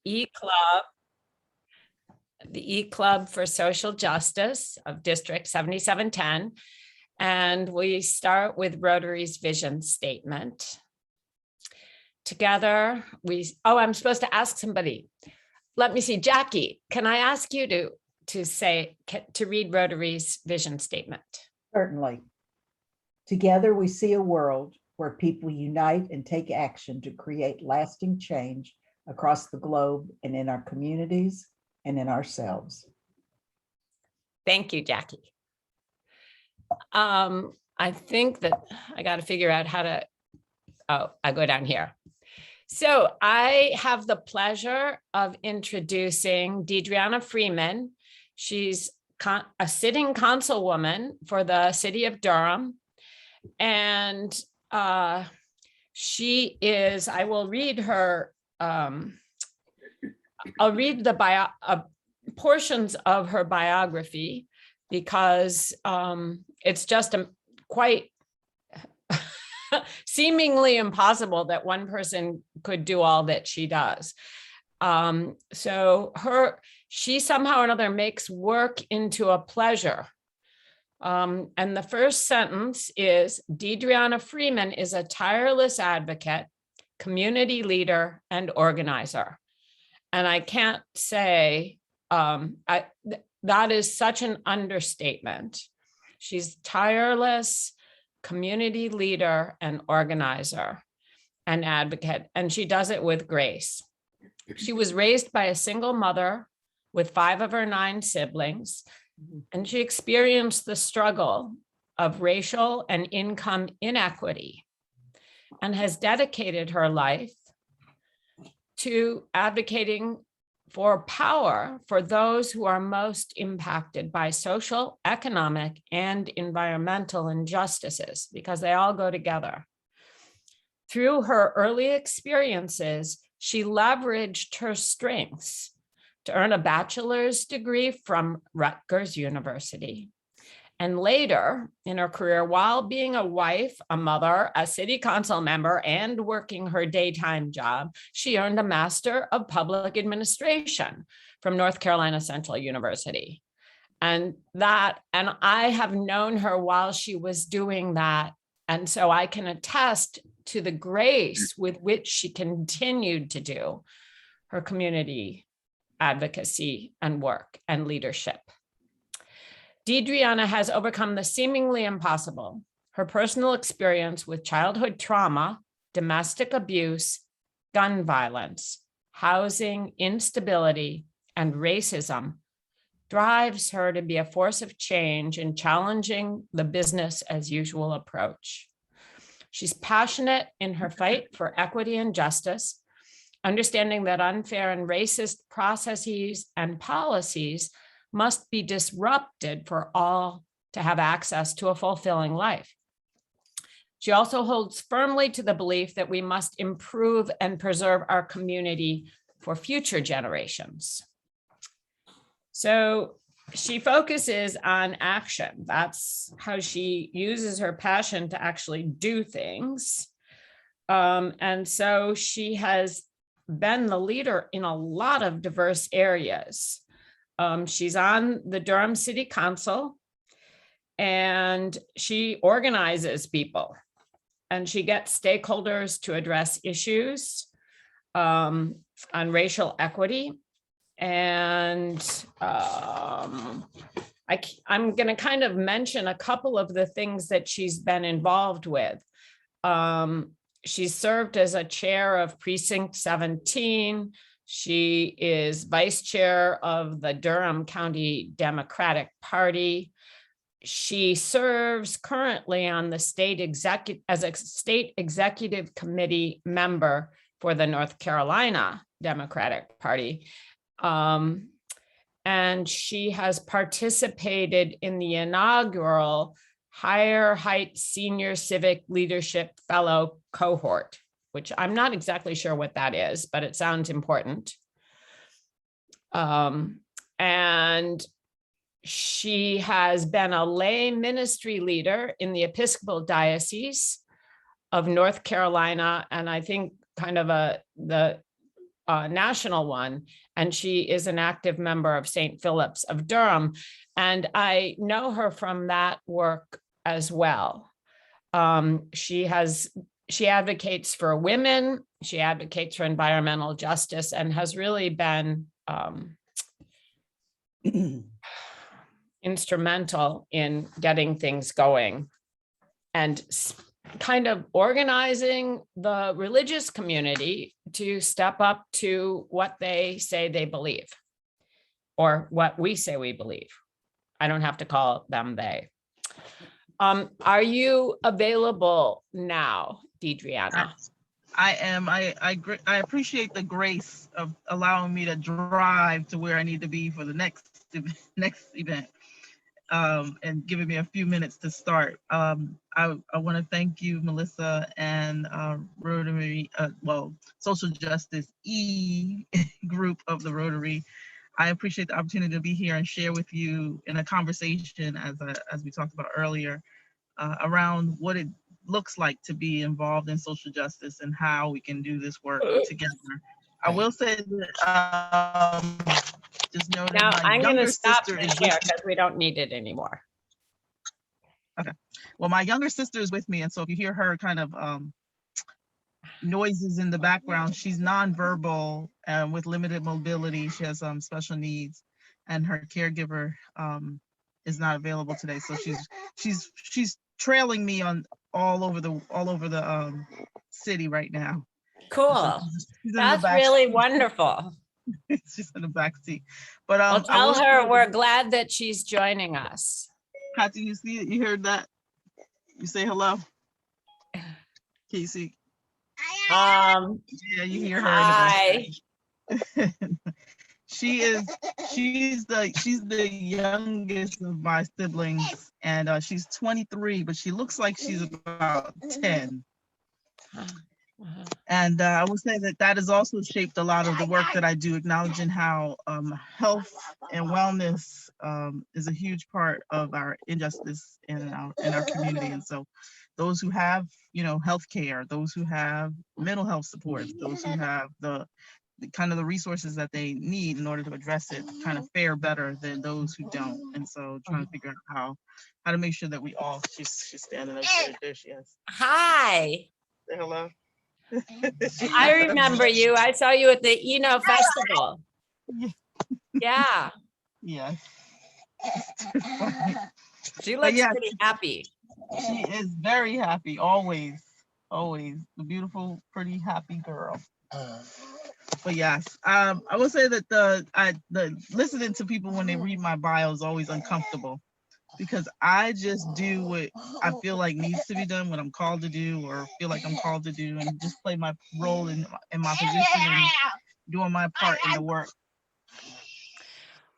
E-Club, the E-Club for Social Justice of District 7710. And we start with Rotary's vision statement. Together, I'm supposed to ask somebody. Let me see, Jackie, can I ask you to read Rotary's vision statement? Certainly. Together, we see a world where people unite and take action to create lasting change across the globe and in our communities and in ourselves. Thank you, Jackie. I think that I got to figure out how to, I go down here. So I have the pleasure of introducing DeDreana Freeman. She's a sitting councilwoman for the city of Durham. And she is, I will read her, I'll read the portions of her biography because it's just quite seemingly impossible that one person could do all that she does. She somehow or another makes work into a pleasure. And the first sentence is, DeDreana Freeman is a tireless advocate, community leader, and organizer. And I can't say, that is such an understatement. She's tireless, community leader, and organizer, and advocate, and she does it with grace. She was raised by a single mother with 5 of her 9 siblings, and she experienced the struggle of racial and income inequity and has dedicated her life to advocating for power for those who are most impacted by social, economic, and environmental injustices, because they all go together. Through her early experiences, she leveraged her strengths to earn a bachelor's degree from Rutgers University. And later in her career, while being a wife, a mother, a city council member, and working her daytime job, she earned a Master of Public Administration from North Carolina Central University. And I have known her while she was doing that. And so I can attest to the grace with which she continued to do her community advocacy and work and leadership. DeDreana has overcome the seemingly impossible. Her personal experience with childhood trauma, domestic abuse, gun violence, housing instability, and racism drives her to be a force of change in challenging the business as usual approach. She's passionate in her fight for equity and justice, understanding that unfair and racist processes and policies must be disrupted for all to have access to a fulfilling life. She also holds firmly to the belief that we must improve and preserve our community for future generations. So she focuses on action. That's how she uses her passion to actually do things. And so she has been the leader in a lot of diverse areas. She's on the Durham City Council, and she organizes people, and she gets stakeholders to address issues on racial equity. And I'm going to kind of mention a couple of the things that she's been involved with. She served as a chair of Precinct 17. She is vice chair of the Durham County Democratic Party. She serves currently on the as a state executive committee member for the North Carolina Democratic Party. And she has participated in the inaugural Higher Heights Senior Civic Leadership Fellow cohort, which I'm not exactly sure what that is, but it sounds important. And she has been a lay ministry leader in the Episcopal Diocese of North Carolina, and I think kind of the national one, and she is an active member of St. Philip's of Durham. And I know her from that work as well. She advocates for women, she advocates for environmental justice, and has really been instrumental in getting things going and kind of organizing the religious community to step up to what they say they believe, or what we say we believe. I don't have to call them they. Are you available now, DeDreana? I am. I appreciate the grace of allowing me to drive to where I need to be for the next event, and giving me a few minutes to start. I want to thank you, Melissa, and Rotary, Social Justice E group of the Rotary. I appreciate the opportunity to be here and share with you in a conversation, as we talked about earlier, around what it looks like to be involved in social justice and how we can do this work together. I will say that just know that Now I'm going to stop sister the is share because we don't need it anymore. Okay. Well, my younger sister is with me, and so if you hear her kind of noises in the background, she's nonverbal and with limited mobility. She has special needs, and her caregiver is not available today. So she's trailing me on all over the city right now. Cool. So she's That's really wonderful. She's in the back seat. But Well, tell her we're glad that she's joining us. Kathy, you see it? You heard that? You say hello. Can you see? Yeah, you hear her. Hi. She's the youngest of my siblings, and she's 23, but she looks like she's about 10. And I would say that has also shaped a lot of the work that I do, acknowledging how health and wellness is a huge part of our injustice in our community. And so those who have, health care, those who have mental health supports, those who have the kind of the resources that they need in order to address it kind of fare better than those who don't. And so trying to figure out how to make sure that we all, she's standing there she is. Hi. Say hello. I remember you. I saw you at the Eno Festival. Yeah. Yeah. She looks pretty happy. She is very happy, always. The beautiful, pretty, happy girl. But yes, I will say that the listening to people when they read my bio is always uncomfortable, because I just do what I feel like needs to be done, what I'm called to do, or feel like I'm called to do, and just play my role in my position and doing my part in the work.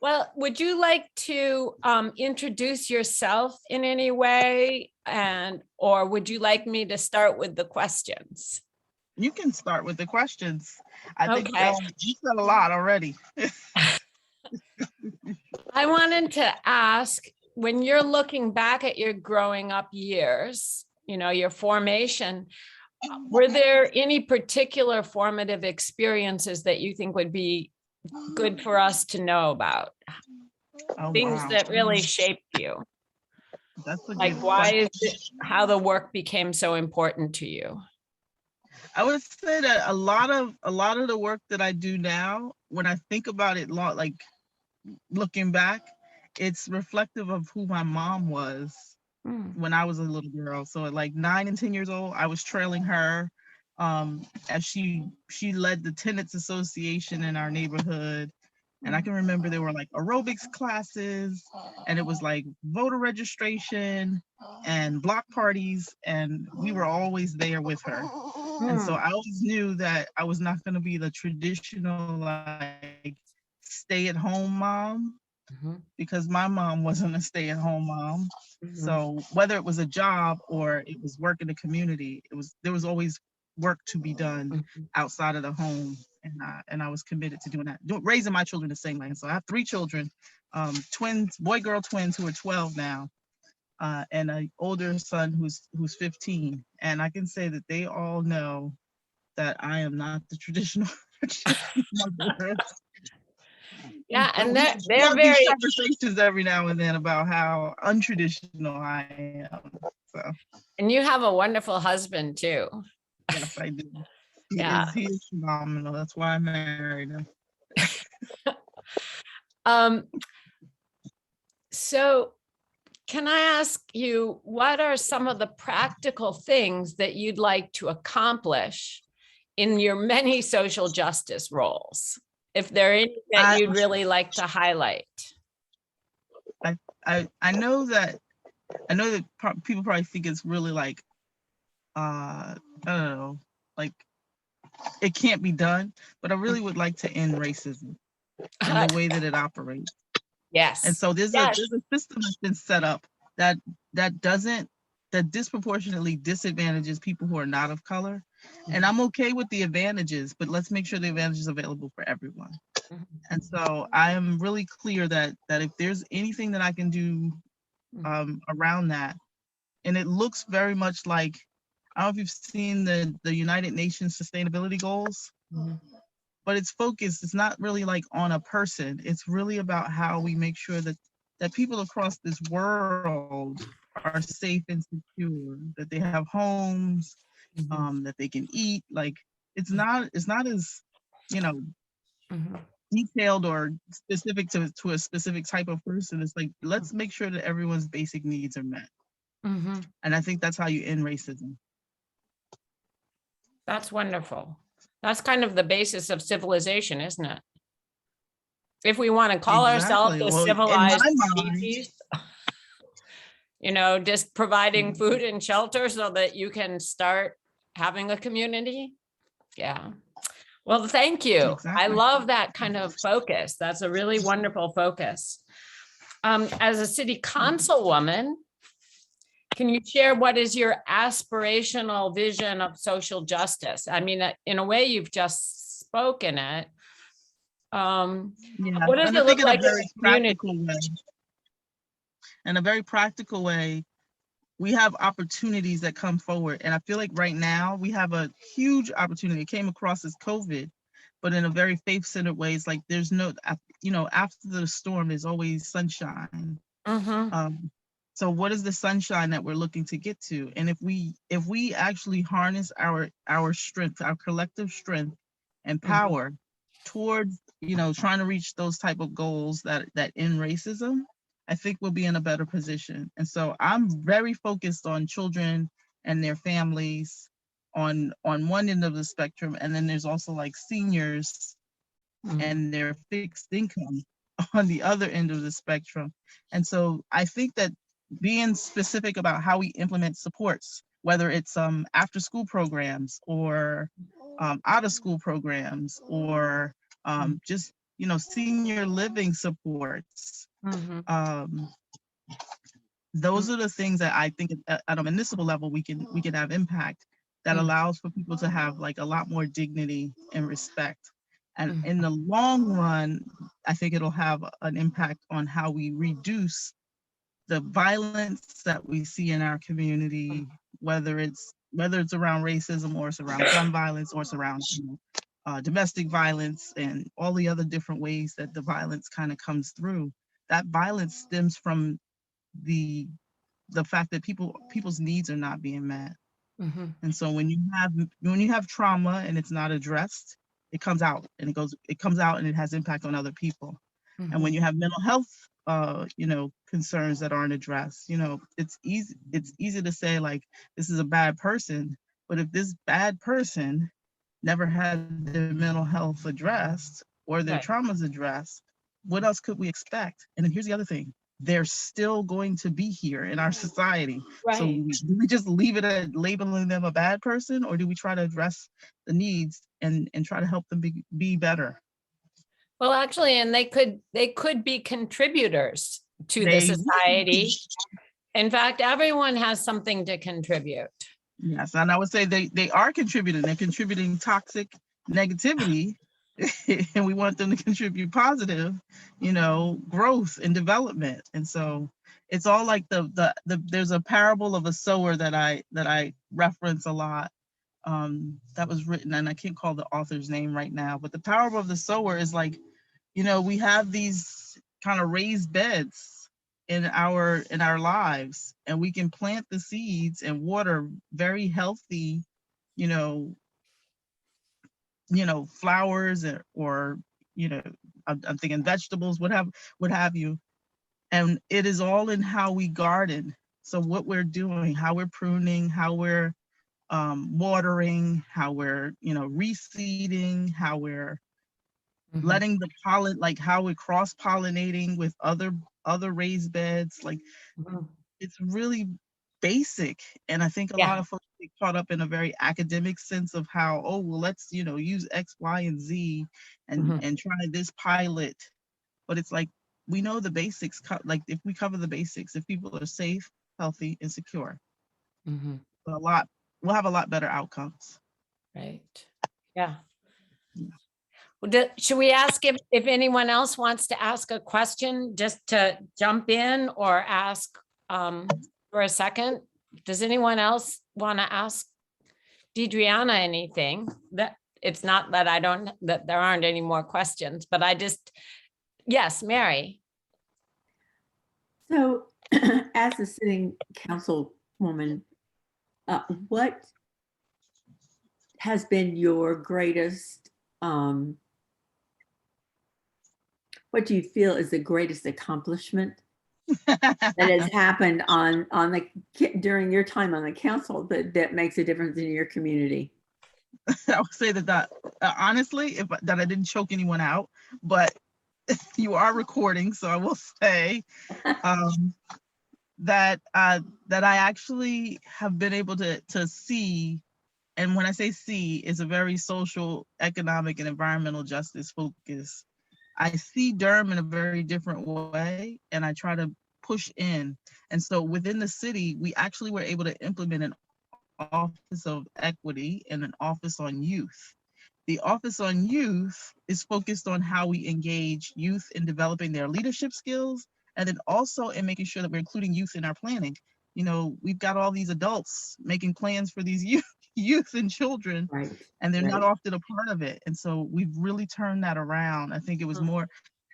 Well, would you like to introduce yourself in any way, or would you like me to start with the questions? You can start with the questions. I think you said a lot already. I wanted to ask, when you're looking back at your growing up years, your formation, were there any particular formative experiences that you think would be good for us to know about? Things that really shaped you. That's like, why is it how the work became so important to you? I would say that a lot of the work that I do now, when I think about it, like looking back, it's reflective of who my mom was when I was a little girl. So at like 9 and 10 years old, I was trailing her as she led the tenants association in our neighborhood. And I can remember there were like aerobics classes, and it was like voter registration and block parties, and we were always there with her. And so I always knew that I was not going to be the traditional like stay-at-home mom, because my mom wasn't a stay-at-home mom. So whether it was a job or it was work in the community, there was always work to be done outside of the home. And I was committed to doing that, raising my children the same way. And so I have 3 children, twins, boy-girl twins who are 12 now, and an older son who's 15. And I can say that they all know that I am not the traditional Yeah, and We they're have these very, conversations every now and then about how untraditional I am. So and you have a wonderful husband too. yes, I do. Yeah. He is phenomenal. That's why I married him. Um, so can I ask you, what are some of the practical things that you'd like to accomplish in your many social justice roles? If there are any that I- you'd really like to highlight. I know that people probably think it's really like I don't know, like it can't be done, but I really would like to end racism and the way that it operates. Yes. And so there's Yes. a system that's been set up that disproportionately disadvantages people who are not of color. And I'm okay with the advantages, but let's make sure the advantages are available for everyone. And so I am really clear that if there's anything that I can do around that, and it looks very much like, I don't know if you've seen the United Nations sustainability goals, but it's focused, it's not really like on a person. It's really about how we make sure that people across this world are safe and secure, that they have homes, that they can eat. Like it's not as, you know, detailed or specific to a specific type of person. It's like, let's make sure that everyone's basic needs are met. And I think that's how you end racism. That's wonderful. That's kind of the basis of civilization, isn't it? If we want to call ourselves a civilized species, you know, just providing food and shelter so that you can start having a community. Yeah. Well, thank you. Exactly. I love that kind of focus. That's a really wonderful focus. As a city councilwoman, can you share what is your aspirational vision of social justice? I mean, in a way, you've just spoken it. What does it look like in a community? In a very practical way, we have opportunities that come forward. And I feel like right now we have a huge opportunity. It came across as COVID, but in a very faith-centered way. It's like there's no, you know, after the storm, there's always sunshine. So what is the sunshine that we're looking to get to? And if we actually harness our strength, our collective strength and power towards, you know, trying to reach those type of goals that end racism, I think we'll be in a better position. And so I'm very focused on children and their families on one end of the spectrum. And then there's also like seniors and their fixed income on the other end of the spectrum. And so I think that being specific about how we implement supports, whether it's after school programs or out of school programs or just, you know, senior living supports. Those are the things that I think at a municipal level we can have impact that allows for people to have like a lot more dignity and respect. And in the long run, I think it'll have an impact on how we reduce the violence that we see in our community, whether it's around racism or it's around gun violence or it's around, you know, domestic violence and all the other different ways that the violence kind of comes through. That violence stems from the fact that people's needs are not being met. And so when you have trauma and it's not addressed, it comes out and it comes out and it has impact on other people. And when you have mental health you know, concerns that aren't addressed, you know, it's easy to say like this is a bad person, but if this bad person never had their mental health addressed or their traumas addressed, what else could we expect? And then here's the other thing, they're still going to be here in our society. So do we just leave it at labeling them a bad person, or do we try to address the needs and try to help them be better? Well, actually, and they could be contributors to the society. In fact, everyone has something to contribute. Yes, and I would say they are contributing. They're contributing toxic negativity, and we want them to contribute positive, you know, growth and development. And so it's all like the there's a parable of a sower that I reference a lot, that was written, and I can't call the author's name right now, but the power of the sower is like, we have these kind of raised beds in our lives, and we can plant the seeds and water very healthy, you know, flowers, or I'm thinking vegetables, what have you. And it is all in how we garden. So what we're doing, how we're pruning, how we're watering, how we're reseeding, how we're letting the pollen, like how we're cross-pollinating with other raised beds. Like it's really basic. And I think a lot of folks get caught up in a very academic sense of how, oh, well, let's use X, Y, and Z and try this pilot. But it's like, we know the basics. Like if we cover the basics, if people are safe, healthy, and secure, we'll have a lot better outcomes. Right. Yeah. Should we ask if anyone else wants to ask a question, just to jump in or ask for a second? Does anyone else want to ask DeDreana anything? That it's not that that there aren't any more questions, but yes, Mary. So as a sitting councilwoman, what has been your greatest, what do you feel is the greatest accomplishment that has happened during your time on the council that makes a difference in your community? I would say that honestly, that I didn't choke anyone out, but you are recording, so I will say that I actually have been able to see, and when I say see, it's a very social, economic, and environmental justice focus. I see Durham in a very different way, and I try to push in. And so within the city, we actually were able to implement an Office of Equity and an Office on Youth. The Office on Youth is focused on how we engage youth in developing their leadership skills, and then also in making sure that we're including youth in our planning. We've got all these adults making plans for these youth and children, Right. and they're not often a part of it. And so we've really turned that around. I think it was more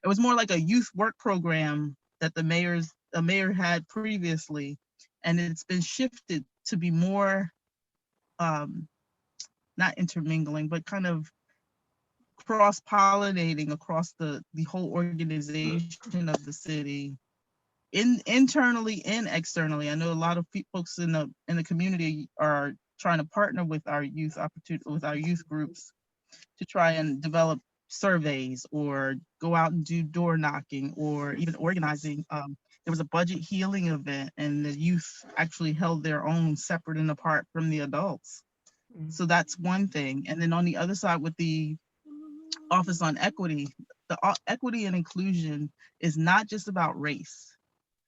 like a youth work program that the mayor had previously, and it's been shifted to be more not intermingling, but kind of cross-pollinating across the whole organization of the city, internally and externally. I know a lot of folks in the community are trying to partner with our youth groups to try and develop surveys or go out and do door knocking or even organizing. There was a budget healing event, and the youth actually held their own separate and apart from the adults. So that's one thing. And then on the other side, with the Office on Equity, the equity and inclusion is not just about race.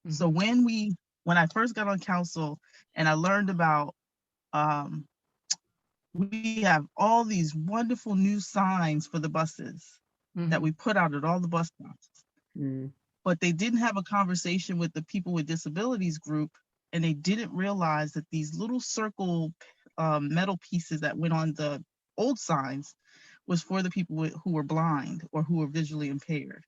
So when I first got on council and I learned about, we have all these wonderful new signs for the buses that we put out at all the bus stops, but they didn't have a conversation with the people with disabilities group, and they didn't realize that these little circle metal pieces that went on the old signs was for the people who were blind or who were visually impaired.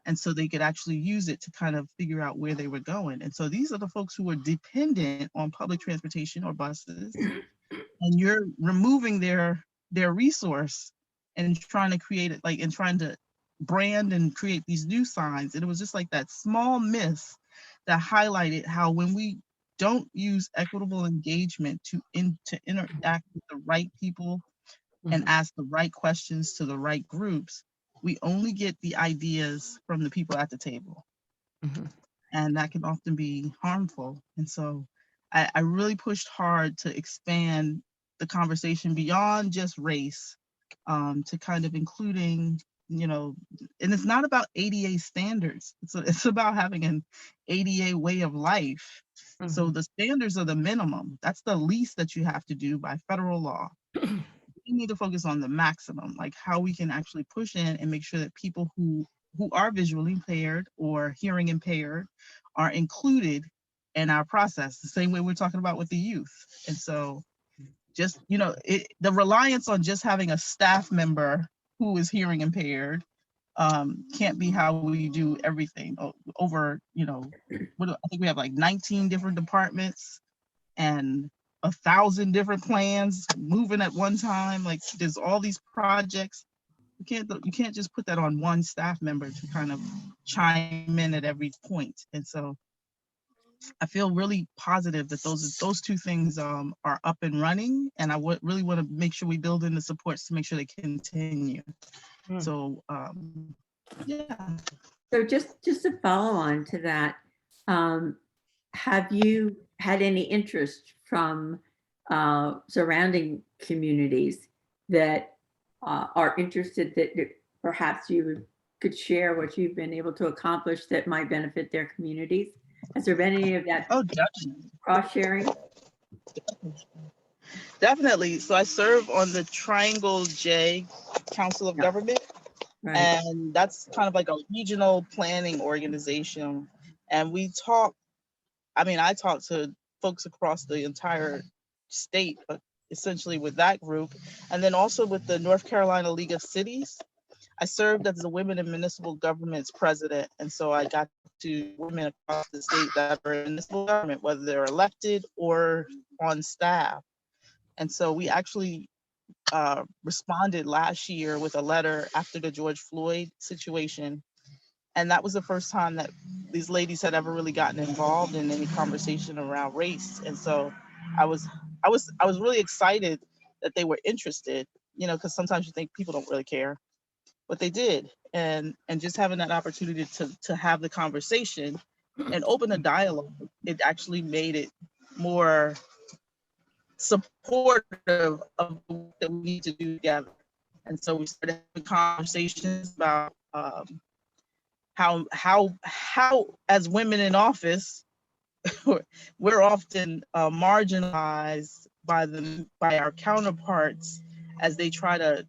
And so they could actually use it to kind of figure out where they were going. And so these are the folks who were dependent on public transportation or buses, and you're removing their resource and trying to create it, and trying to brand and create these new signs. And it was just like that small miss that highlighted how when we don't use equitable engagement to interact with the right people and ask the right questions to the right groups, we only get the ideas from the people at the table. And that can often be harmful. And so I really pushed hard to expand the conversation beyond just race, to kind of including, and it's not about ADA standards. It's about having an ADA way of life. So the standards are the minimum. That's the least that you have to do by federal law. We need to focus on the maximum, like how we can actually push in and make sure that people who are visually impaired or hearing impaired are included in our process, the same way we're talking about with the youth. And so just, the reliance on just having a staff member who is hearing impaired can't be how we do everything over, I think we have like 19 different departments and 1,000 different plans moving at one time. Like there's all these projects. You can't just put that on one staff member to kind of chime in at every point. And so I feel really positive that those two things are up and running, and I really want to make sure we build in the supports to make sure they continue. So yeah. So just to follow on to that, have you had any interest from surrounding communities that are interested that perhaps you could share what you've been able to accomplish that might benefit their communities? Has there been any of that cross-sharing? Definitely. So I serve on the Triangle J Council of Government. Right. And that's kind of like a regional planning organization. And I talk to folks across the entire state, but essentially with that group. And then also with the North Carolina League of Cities. I served as the Women in Municipal Government's president. And so I got to women across the state that are in municipal government, whether they're elected or on staff. And so we actually responded last year with a letter after the George Floyd situation. And that was the first time that these ladies had ever really gotten involved in any conversation around race. And so I was really excited that they were interested, because sometimes you think people don't really care, but they did. And just having that opportunity to have the conversation and open a dialogue, it actually made it more supportive of the work that we need to do together. And so we started having conversations about how as women in office, we're often marginalized by our counterparts as they try to,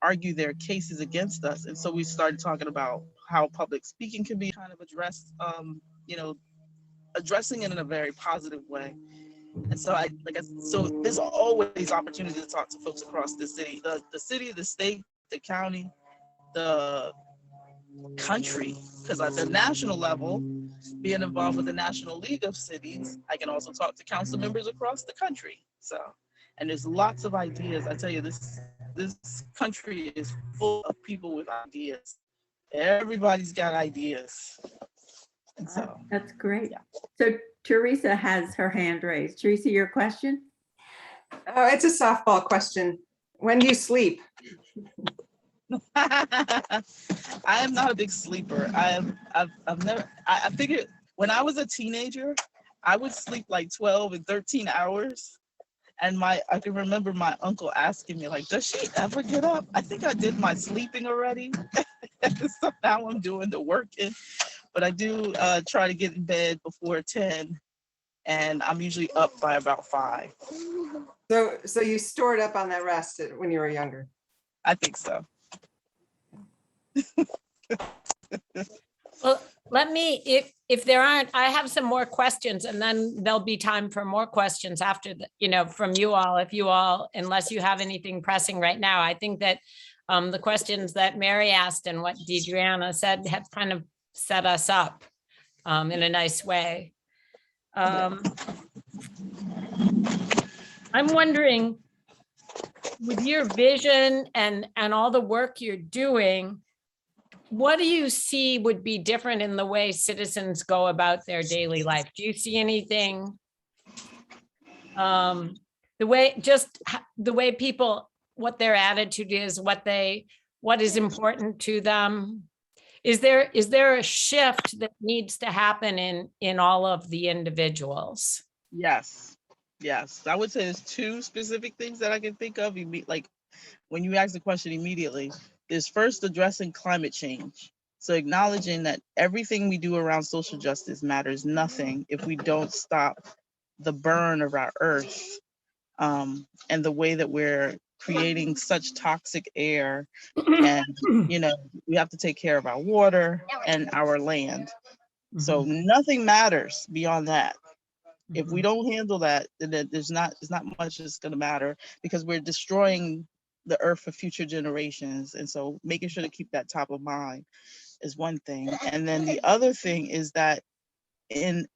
argue their cases against us. And so we started talking about how public speaking can be kind of addressed, addressing it in a very positive way. And so so there's always opportunity to talk to folks across the city, the city, the state, the county, the country, because at the national level, being involved with the National League of Cities, I can also talk to council members across the country. So, and there's lots of ideas. I tell you, this country is full of people with ideas. Everybody's got ideas. And so that's great. Yeah. So Teresa has her hand raised. Teresa, your question? Oh, it's a softball question. When do you sleep? I am not a big sleeper. I figured when I was a teenager, I would sleep like 12 and 13 hours. And I can remember my uncle asking me, like, does she ever get up? I think I did my sleeping already. So now I'm doing the working. But I do try to get in bed before 10. And I'm usually up by about 5. So you stored up on that rest when you were younger? I think so. Well, let me, if there aren't, I have some more questions, and then there'll be time for more questions after from you all, unless you have anything pressing right now. I think that the questions that Mary asked and what DeDreana said have kind of set us up in a nice way. I'm wondering, with your vision and all the work you're doing, what do you see would be different in the way citizens go about their daily life? Do you see anything, the way people, what their attitude is, what is important to them? Is there a shift that needs to happen in all of the individuals? Yes. I would say there's 2 specific things that I can think of. Like when you ask the question immediately, is first addressing climate change. So acknowledging that everything we do around social justice matters nothing if we don't stop the burn of our earth, and the way that we're creating such toxic air. And, we have to take care of our water and our land. So nothing matters beyond that. If we don't handle that, then there's not much that's going to matter, because we're destroying the earth for future generations. And so making sure to keep that top of mind is one thing. And then the other thing is that in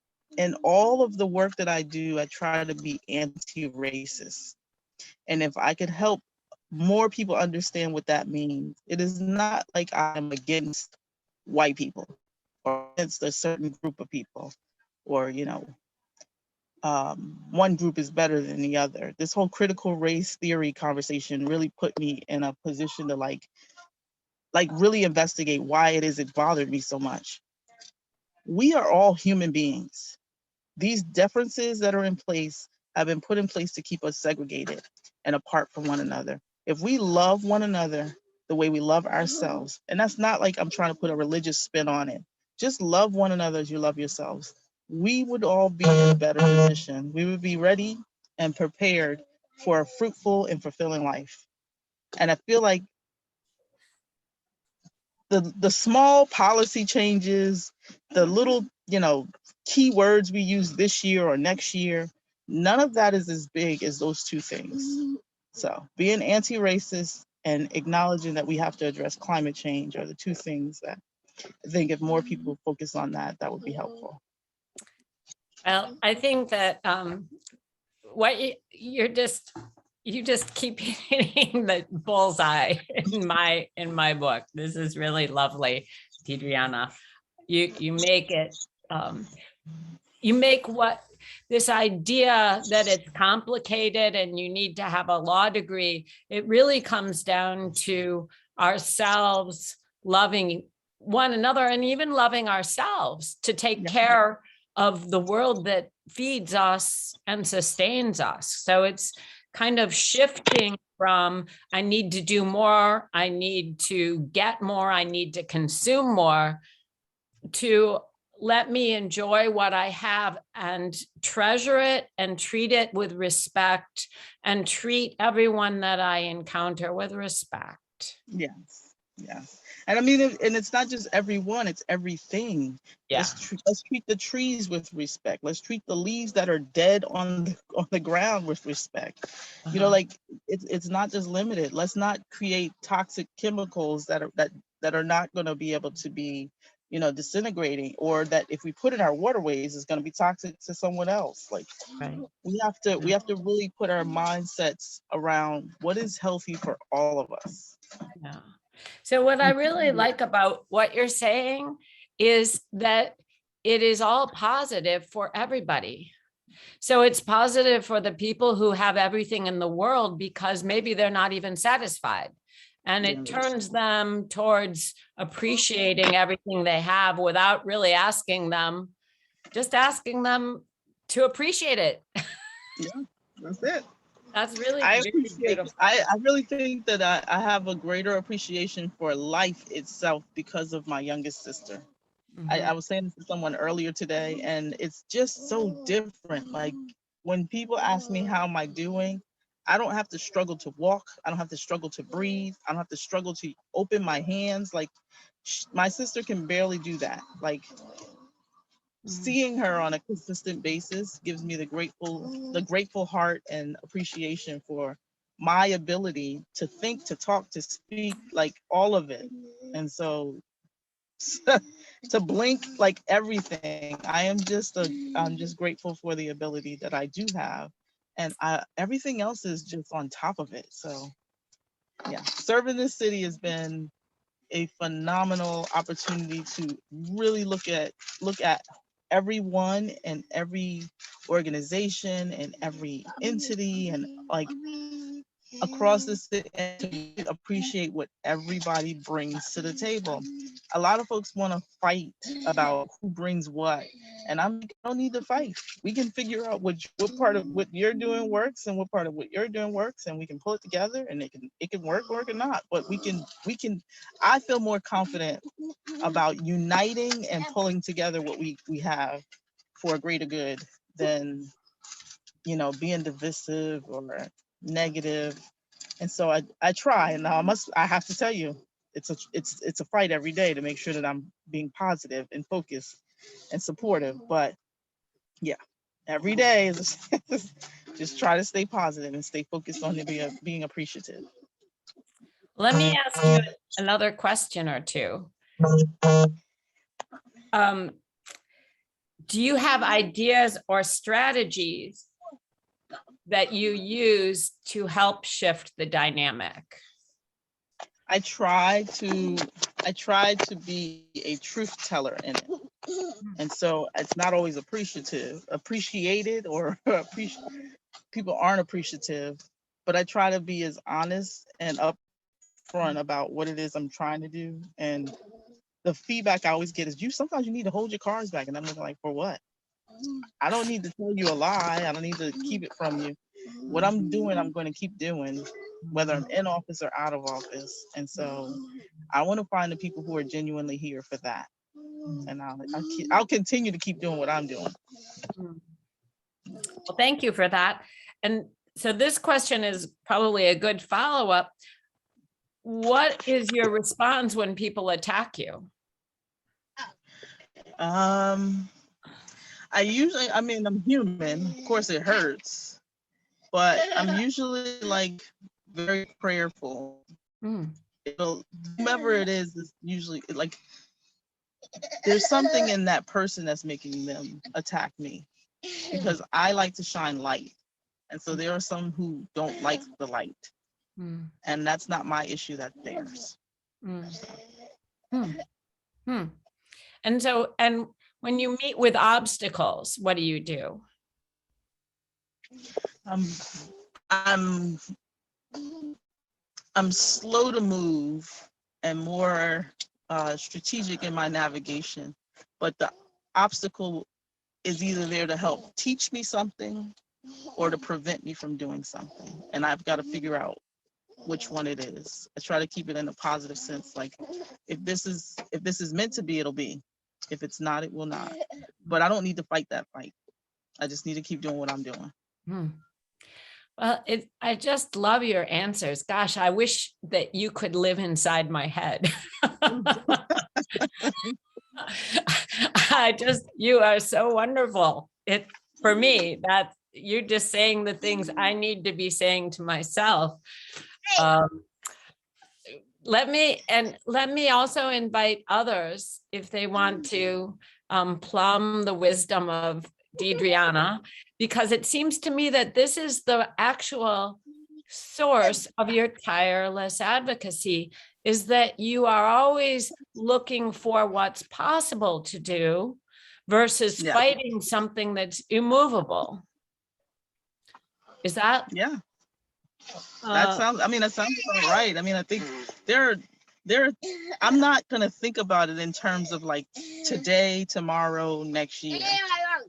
all of the work that I do, I try to be anti-racist. And if I could help more people understand what that means, it is not like I'm against white people or against a certain group of people, or, you know, one group is better than the other. This whole critical race theory conversation really put me in a position to like really investigate why it is it bothered me so much. We are all human beings. These differences that are in place have been put in place to keep us segregated and apart from one another. If we love one another the way we love ourselves, and that's not like I'm trying to put a religious spin on it, just love one another as you love yourselves, we would all be in a better position. We would be ready and prepared for a fruitful and fulfilling life. And I feel like the small policy changes, the little, you know, key words we use this year or next year, none of that is as big as those two things. So being anti-racist and acknowledging that we have to address climate change are the two things that I think if more people focus on that, that would be helpful. Well, I think that what you just keep hitting the bullseye in my book. This is really lovely, DeDreana. You make it, you make what this idea that it's complicated and you need to have a law degree, it really comes down to ourselves loving one another and even loving ourselves to take care of the world that feeds us and sustains us. So it's kind of shifting from I need to do more, I need to get more, I need to consume more, to let me enjoy what I have and treasure it and treat it with respect and treat everyone that I encounter with respect. Yes, yes. And I mean, and it's not just everyone, it's everything. Yeah. Let's treat the trees with respect. Let's treat the leaves that are dead on the ground with respect. You know, like it's not just limited. Let's not create toxic chemicals that are not going to be able to be, you know, disintegrating, or that if we put in our waterways is going to be toxic to someone else. Like we have to really put our mindsets around what is healthy for all of us. Yeah. So what I really like about what you're saying is that it is all positive for everybody. So it's positive for the people who have everything in the world because maybe they're not even satisfied. And it turns them towards appreciating everything they have without really asking them, just asking them to appreciate it. Yeah, that's it. That's really I really think that I have a greater appreciation for life itself because of my youngest sister. I was saying this to someone earlier today, and it's just so different. Like when people ask me how am I doing, I don't have to struggle to walk. I don't have to struggle to breathe. I don't have to struggle to open my hands. Like my sister can barely do that. Like seeing her on a consistent basis gives me the grateful heart and appreciation for my ability to think, to talk, to speak, like all of it. And so to blink, like everything, I'm just grateful for the ability that I do have, and everything else is just on top of it. So yeah, serving this city has been a phenomenal opportunity to really look at everyone and every organization and every entity and like across the city, and to appreciate what everybody brings to the table. A lot of folks want to fight about who brings what, and I'm like, I don't need to fight. We can figure out what part of what you're doing works and what part of what you're doing works, and we can pull it together, and it can work or it can not. But we can. I feel more confident about uniting and pulling together what we have for a greater good than, you know, being divisive or negative. And so I try, and I have to tell you, it's a fight every day to make sure that I'm being positive and focused and supportive. But yeah, every day is just try to stay positive and stay focused on being appreciative. Let me ask you another question or two. Do you have ideas or strategies that you use to help shift the dynamic? I try to be a truth teller in it. And so it's not always appreciated or people aren't appreciative, but I try to be as honest and upfront about what it is I'm trying to do. And the feedback I always get is sometimes you need to hold your cards back. And I'm looking like, for what? I don't need to tell you a lie. I don't need to keep it from you. What I'm doing, I'm going to keep doing, whether I'm in office or out of office. And so I want to find the people who are genuinely here for that. And I'll continue to keep doing what I'm doing. Well, thank you for that. And so this question is probably a good follow-up. What is your response when people attack you? I'm human. Of course it hurts, but I'm usually like very prayerful. Whomever it is usually like, there's something in that person that's making them attack me, because I like to shine light. And so there are some who don't like the light. And that's not my issue, that's theirs. And so, and when you meet with obstacles, what do you do? I'm slow to move and more strategic in my navigation, but the obstacle is either there to help teach me something or to prevent me from doing something. And I've got to figure out which one it is. I try to keep it in a positive sense. Like, if this is meant to be, it'll be. If it's not, it will not. But I don't need to fight that fight. I just need to keep doing what I'm doing. Well, I just love your answers. Gosh, I wish that you could live inside my head. You are so wonderful. For me, that you're just saying the things I need to be saying to myself. Let me also invite others, if they want to plumb the wisdom of DeDreana, because it seems to me that this is the actual source of your tireless advocacy, is that you are always looking for what's possible to do versus fighting something that's immovable. Is that? Yeah. That sounds about right. I mean, I think I'm not going to think about it in terms of like today, tomorrow, next year.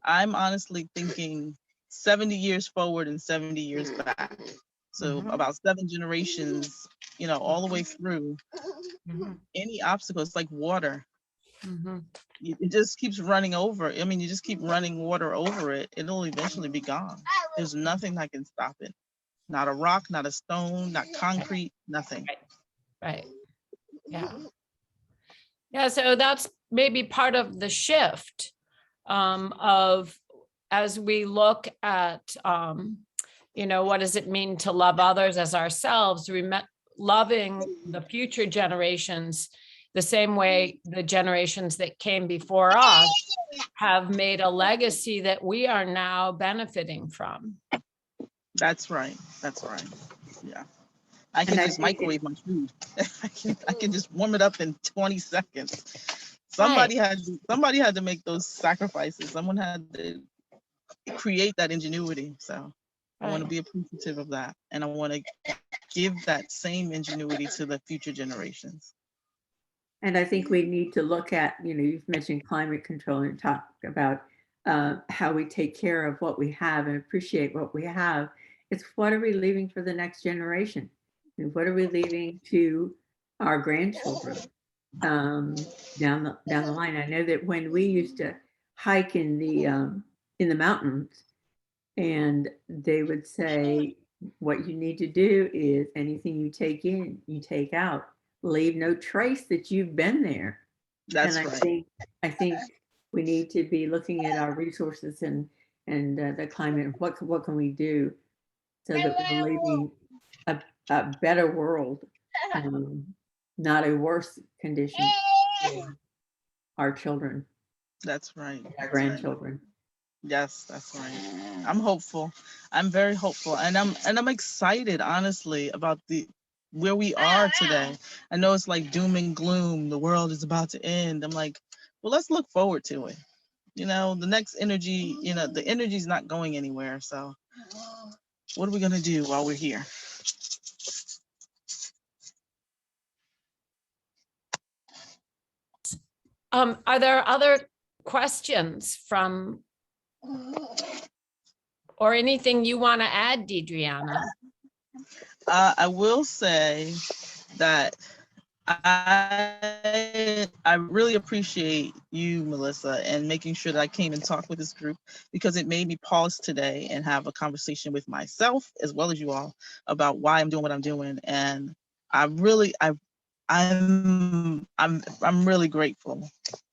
I'm honestly thinking 70 years forward and 70 years back. So about 7 generations, all the way through. Any obstacle, it's like water. It just keeps running over. I mean, you just keep running water over it. It'll eventually be gone. There's nothing that can stop it. Not a rock, not a stone, not concrete, nothing. Right. Yeah. Yeah. So that's maybe part of the shift of, as we look at, what does it mean to love others as ourselves, loving the future generations the same way the generations that came before us have made a legacy that we are now benefiting from. That's right. Yeah. I can just microwave my food. I can just warm it up in 20 seconds. Somebody had to make those sacrifices. Someone had to create that ingenuity. So I want to be appreciative of that. And I want to give that same ingenuity to the future generations. And I think we need to look at, you've mentioned climate control and talk about how we take care of what we have and appreciate what we have. It's what are we leaving for the next generation? And what are we leaving to our grandchildren down the line? I know that when we used to hike in the mountains, and they would say, what you need to do is anything you take in, you take out. Leave no trace that you've been there. That's and right. I think we need to be looking at our resources and and the climate. What can we do so that we're leaving a better world, not a worse condition for our children, That's right. our That's right. grandchildren. Yes, that's right. I'm hopeful. I'm very hopeful, and I'm excited, honestly, about where we are today. I know it's like doom and gloom. The world is about to end. I'm like, well, let's look forward to it. You know, the next energy. You know, the energy's not going anywhere. So, what are we gonna do while we're here? Are there other questions from or anything you want to add, DeDreana? I will say that I really appreciate you, Melissa, and making sure that I came and talked with this group, because it made me pause today and have a conversation with myself as well as you all about why I'm doing what I'm doing. And I'm really grateful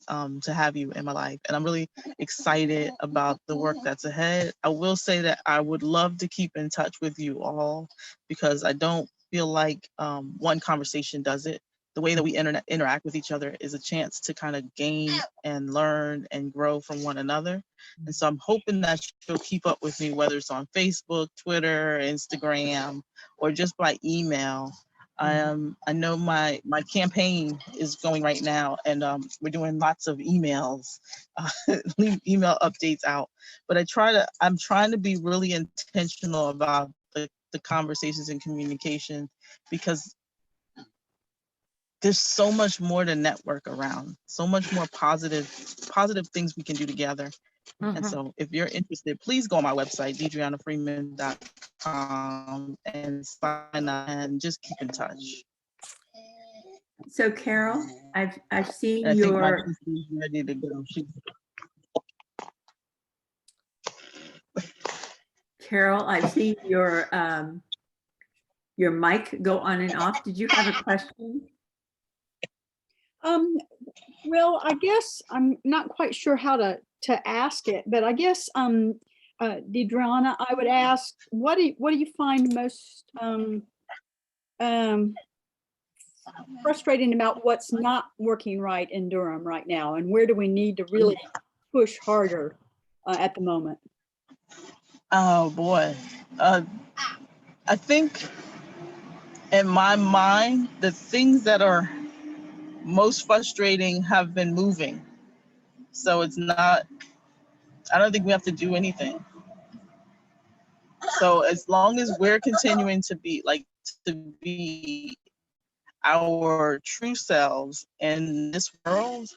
to have you in my life, and I'm really excited about the work that's ahead. I will say that I would love to keep in touch with you all, because I don't feel like one conversation does it. The way that we interact with each other is a chance to kind of gain and learn and grow from one another. And so I'm hoping that you'll keep up with me, whether it's on Facebook, Twitter, Instagram, or just by email. I know my campaign is going right now, and we're doing lots of emails, email updates out. But I'm trying to be really intentional about the conversations and communication, because there's so much more to network around, so much more positive things we can do together. And so if you're interested, please go on my website, DeDreanaFreeman.com, and sign up and just keep in touch. So Carol, I've seen I think my your sister's ready to go. Carol, I've seen your mic go on and off. Did you have a question? Well, I guess I'm not quite sure how to ask it, but I guess DeDreana, I would ask, what do you find most frustrating about what's not working right in Durham right now, and where do we need to really push harder at the moment? Oh boy, I think in my mind, the things that are most frustrating have been moving. So it's not, I don't think we have to do anything. So as long as we're continuing to be our true selves in this world,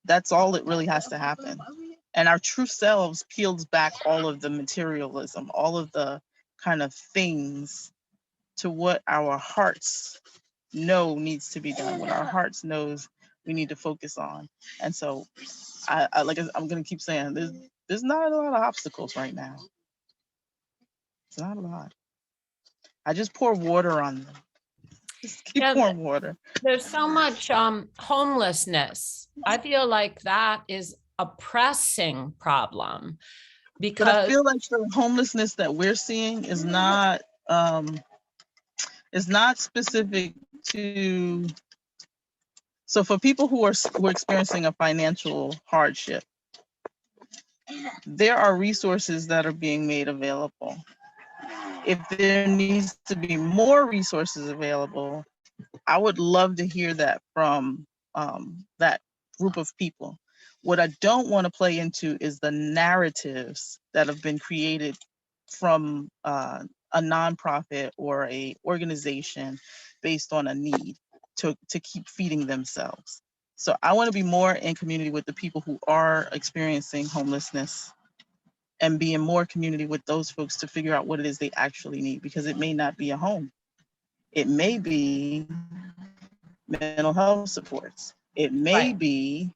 that's all that really has to happen. And our true selves peels back all of the materialism, all of the kind of things, to what our hearts know needs to be done, what our hearts knows we need to focus on. And so I'm gonna keep saying, there's not a lot of obstacles right now. It's not a lot. I just pour water on them. Just keep pouring water. There's so much homelessness. I feel like that is a pressing problem, because But I feel like the homelessness that we're seeing is not specific to. So for people who are experiencing a financial hardship, there are resources that are being made available. If there needs to be more resources available, I would love to hear that from that group of people. What I don't want to play into is the narratives that have been created from a nonprofit or a organization based on a need to keep feeding themselves. So I want to be more in community with the people who are experiencing homelessness, and be in more community with those folks to figure out what it is they actually need, because it may not be a home. It may be mental health supports. It may be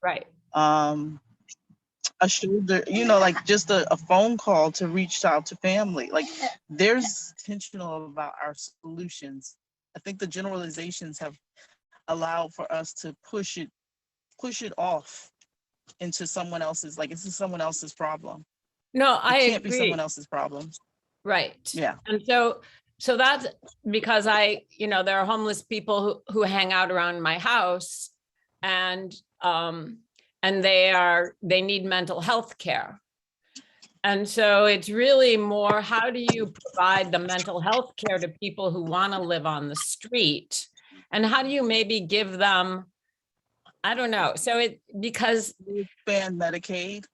a shoulder, like just a phone call to reach out to family. Like, there's intentional about our solutions. I think the generalizations have allowed for us to push it off into someone else's, like, it's someone else's problem. No, I It can't be agree. someone else's problem. Right. Yeah. And so that's because there are homeless people who hang out around my house, and they need mental health care. And so it's really more, how do you provide the mental health care to people who want to live on the street? And how do you maybe give them, I don't know. So because We expand Medicaid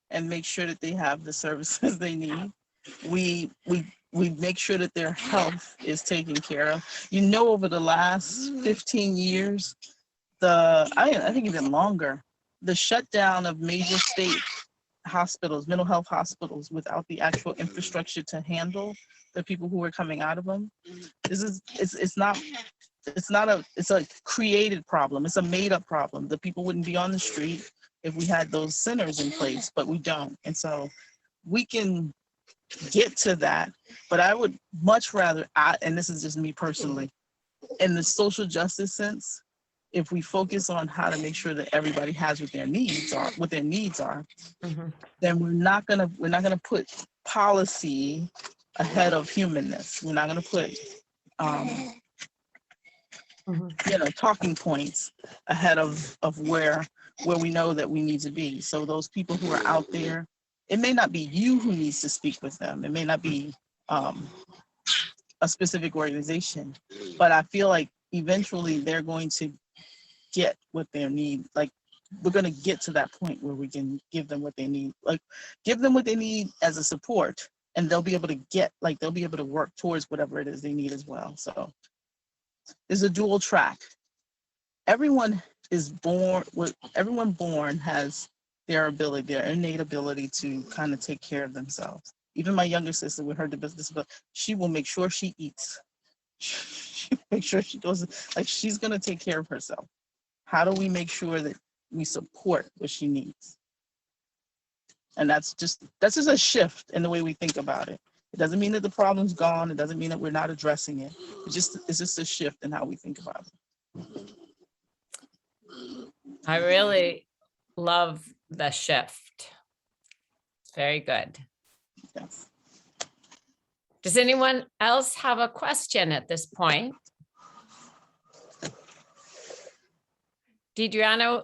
and make sure that they have the services they need. We make sure that their health is taken care of. Over the last 15 years, I think even longer, the shutdown of major state hospitals, mental health hospitals, without the actual infrastructure to handle the people who are coming out of them. It's a created problem. It's a made up problem. The people wouldn't be on the street if we had those centers in place, but we don't. And so we can get to that, but I would much rather, and this is just me personally, in the social justice sense, if we focus on how to make sure that everybody has what their needs are, Mhm. then we're not gonna put policy ahead of humanness. We're not gonna put talking points ahead of where we know that we need to be. So those people who are out there, it may not be you who needs to speak with them. It may not be a specific organization, but I feel like eventually they're going to get what they need. Like, we're going to get to that point where we can give them what they need, as a support, and they'll be able to work towards whatever it is they need as well. So there's a dual track. Everyone born has their innate ability to kind of take care of themselves. Even my younger sister with her disability, she will make sure she eats. She make sure she goes, she's going to take care of herself. How do we make sure that we support what she needs? And that's just a shift in the way we think about it. It doesn't mean that the problem's gone. It doesn't mean that we're not addressing it. It's just a shift in how we think about it. I really love the shift. Very good. Yes. Does anyone else have a question at this point? DeDreana,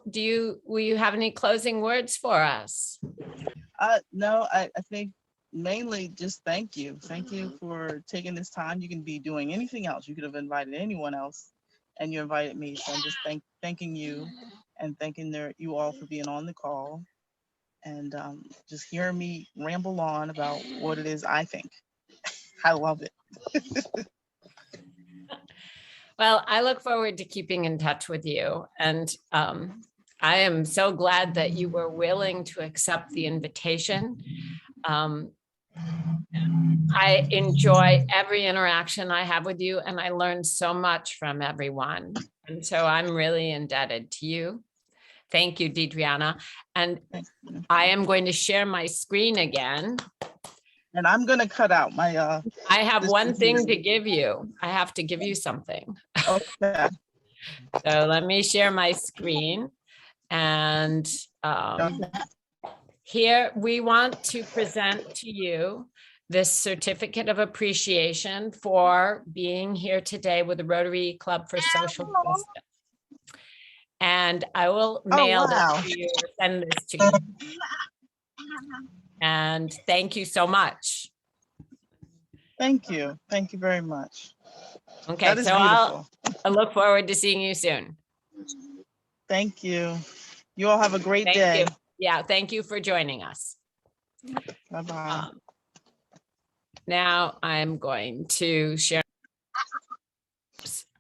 will you have any closing words for us? No, I think mainly just thank you. Thank you for taking this time. You can be doing anything else. You could have invited anyone else, and you invited me. So I'm just thanking you and thanking you all for being on the call, and just hearing me ramble on about what it is I think. I love it. Well, I look forward to keeping in touch with you. And I am so glad that you were willing to accept the invitation. I enjoy every interaction I have with you, and I learn so much from everyone. And so I'm really indebted to you. Thank you, DeDreana. And I am going to share my screen again. And I'm going to cut out my... I have one thing to give you. I have to give you something. Okay. So let me share my screen. And here we want to present to you this certificate of appreciation for being here today with the Rotary Club for Social Justice. And I will mail this to you, send this to you. And thank you so much. Thank you. Thank you very much. Okay, that is so beautiful. I look forward to seeing you soon. Thank you. You all have a great Thank day. you. Yeah, thank you for joining us. Bye-bye. Now I'm going to share.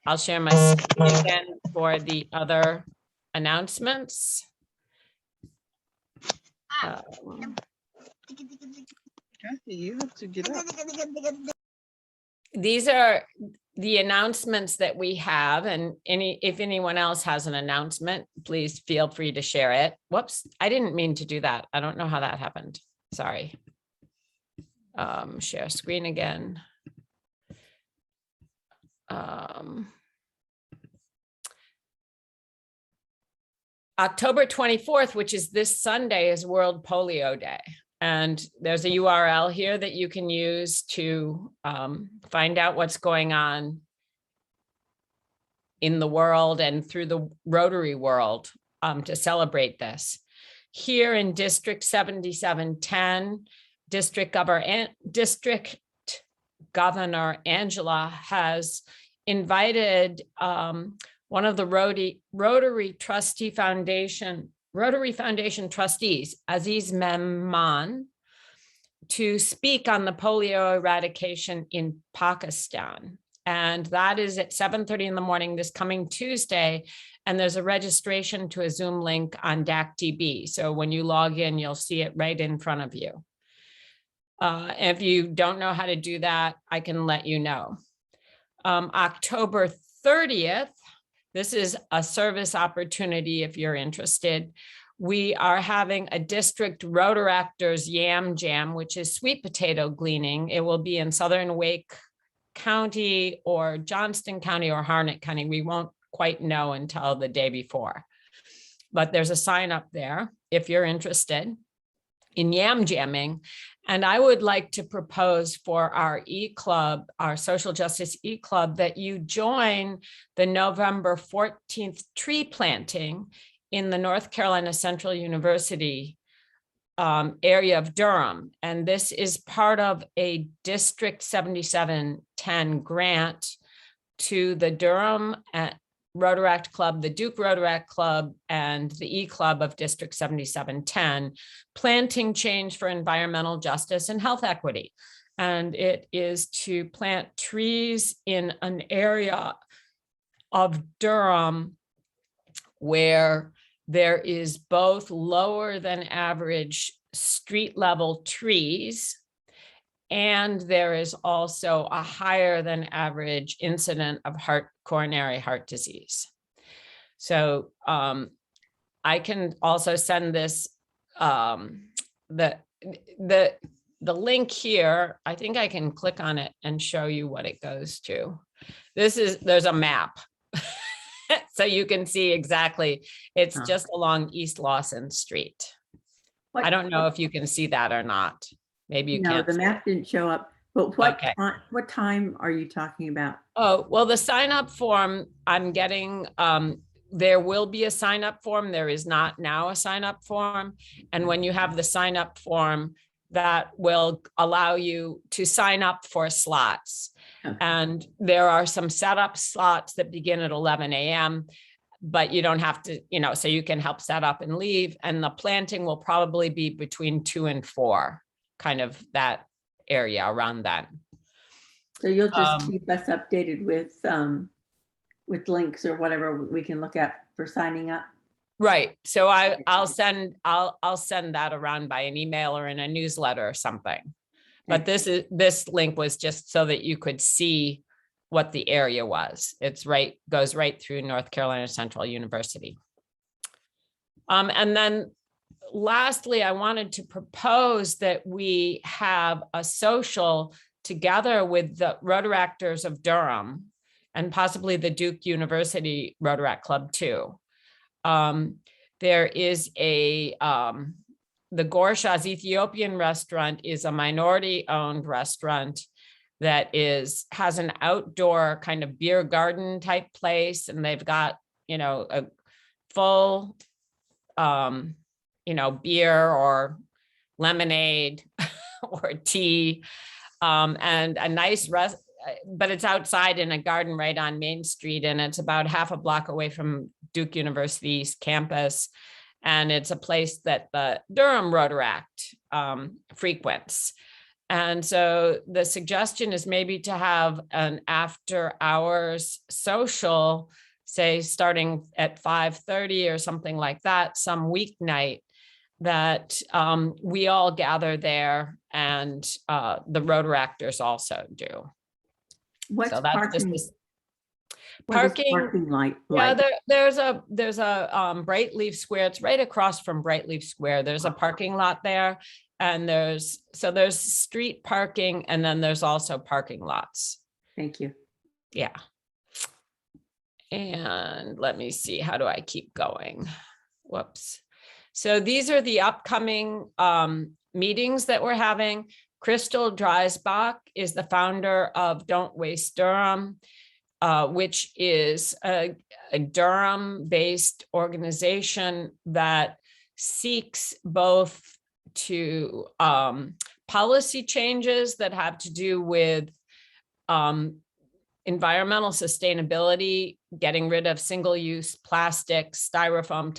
I'll share my screen again for the other announcements. You have to get up. These are the announcements that we have, and if anyone else has an announcement, please feel free to share it. Whoops, I didn't mean to do that. I don't know how that happened. Sorry. Share screen again. October 24th, which is this Sunday, is World Polio Day. And there's a URL here that you can use to find out what's going on in the world and through the Rotary world to celebrate this. Here in District 7710, District Governor Angela has invited one of the Rotary Foundation trustees, Aziz Memman, to speak on the polio eradication in Pakistan. And that is at 7:30 in the morning this coming Tuesday. And there's a registration to a Zoom link on DAC-TB. So when you log in, you'll see it right in front of you. If you don't know how to do that, I can let you know. October 30th, this is a service opportunity if you're interested. We are having a district Rotaractors Yam Jam, which is sweet potato gleaning. It will be in Southern Wake County or Johnston County or Harnett County. We won't quite know until the day before, but there's a sign up there if you're interested in yam jamming. And I would like to propose for our E-Club, our social justice E-Club, that you join the November 14th tree planting in the North Carolina Central University area of Durham. And this is part of a District 7710 grant to the Durham Rotaract Club, the Duke Rotaract Club, and the E-Club of District 7710, planting change for environmental justice and health equity. And it is to plant trees in an area of Durham where there is both lower than average street level trees, and there is also a higher than average incident of coronary heart disease. So I can also send this, the link here. I think I can click on it and show you what it goes to. There's a map. So you can see exactly, it's just along East Lawson Street. I don't know if you can see that or not. Maybe you can't. No, the map didn't show up, but what time are you talking about? Oh, well, the sign up form I'm getting, there will be a sign up form. There is not now a sign up form. And when you have the sign up form, that will allow you to sign up for slots. Okay. And there are some setup slots that begin at 11 a.m., but you don't have to, so you can help set up and leave. And the planting will probably be between 2 and 4, kind of that area around that. So you'll just keep us updated with links or whatever we can look at for signing up. Right. So I'll send that around by an email or in a newsletter or something. But this link was just so that you could see what the area was. It's goes right through North Carolina Central University. And then lastly, I wanted to propose that we have a social together with the Rotaractors of Durham and possibly the Duke University Rotaract Club too. There is the Gorshaw's Ethiopian restaurant is a minority owned restaurant that has an outdoor kind of beer garden type place. And they've got, a full, beer or lemonade or tea, and a nice but it's outside in a garden right on Main Street. And it's about half a block away from Duke University's campus. And it's a place that the Durham Rotaract frequents. And so the suggestion is maybe to have an after hours social, say starting at 5:30 or something like that, some weeknight that we all gather there, and the Rotaractors also do. What's so that's parking? just Parking like? Yeah, there's a Brightleaf Square. It's right across from Brightleaf Square. There's a parking lot there, and there's street parking, and then there's also parking lots. Thank you. Yeah. And let me see, how do I keep going? Whoops. So these are the upcoming meetings that we're having. Crystal Dreisbach is the founder of Don't Waste Durham, which is a Durham-based organization that seeks both to policy changes that have to do with environmental sustainability, getting rid of single-use plastic, styrofoam,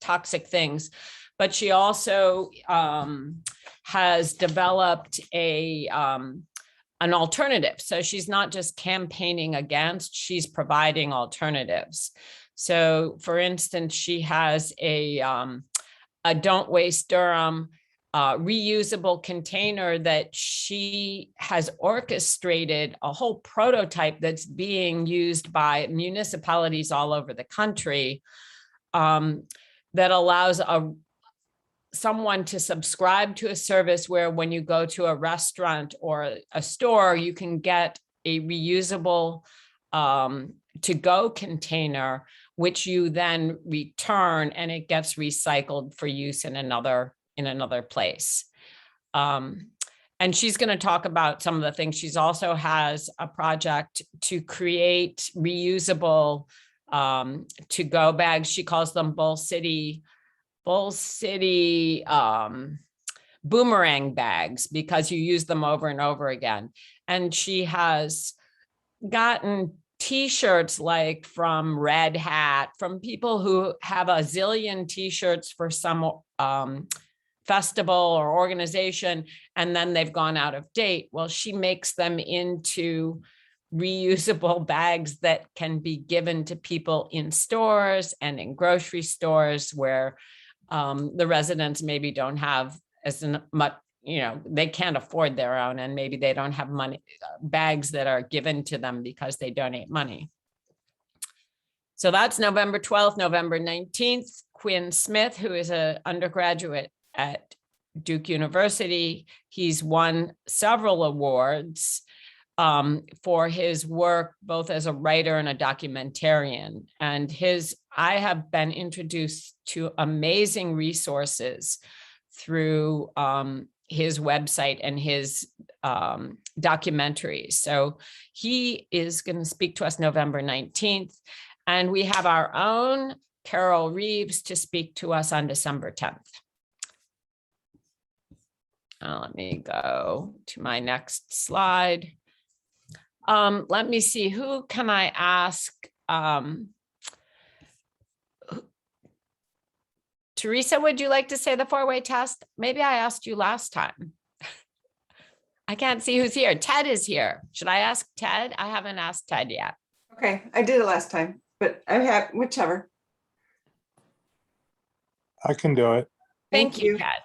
toxic things. But she also has developed an alternative. So she's not just campaigning against, she's providing alternatives. So for instance, she has a Don't Waste Durham reusable container that she has orchestrated a whole prototype that's being used by municipalities all over the country, that allows someone to subscribe to a service where when you go to a restaurant or a store, you can get a reusable to-go container, which you then return and it gets recycled for use in another place. And she's going to talk about some of the things. She's also has a project to create reusable to-go bags. She calls them Bull City boomerang bags, because you use them over and over again. And she has gotten T-shirts like from Red Hat, from people who have a zillion T-shirts for some festival or organization, and then they've gone out of date. Well, she makes them into reusable bags that can be given to people in stores and in grocery stores where the residents maybe don't have as much, they can't afford their own, and maybe they don't have money, bags that are given to them because they donate money. So that's November 12th, November 19th. Quinn Smith, who is an undergraduate at Duke University, he's won several awards for his work, both as a writer and a documentarian. And I have been introduced to amazing resources through his website and his documentaries. So he is going to speak to us November 19th. And we have our own Carol Reeves to speak to us on December 10th. Let me go to my next slide. Let me see, who can I ask? Teresa, would you like to say the four-way test? Maybe I asked you last time. I can't see who's here. Ted is here. Should I ask Ted? I haven't asked Ted yet. Okay, I did it last time, but I have whichever. I can do it. Thank you, Ted.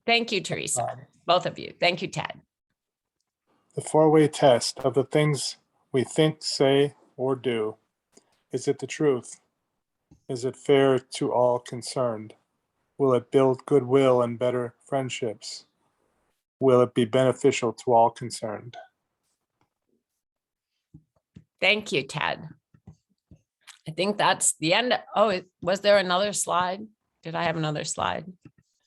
Thank you, Teresa. Both of you. Thank you, Ted. The four-way test of the things we think, say, or do. Is it the truth? Is it fair to all concerned? Will it build goodwill and better friendships? Will it be beneficial to all concerned? Thank you, Ted. I think that's the end. Oh, was there another slide? Did I have another slide?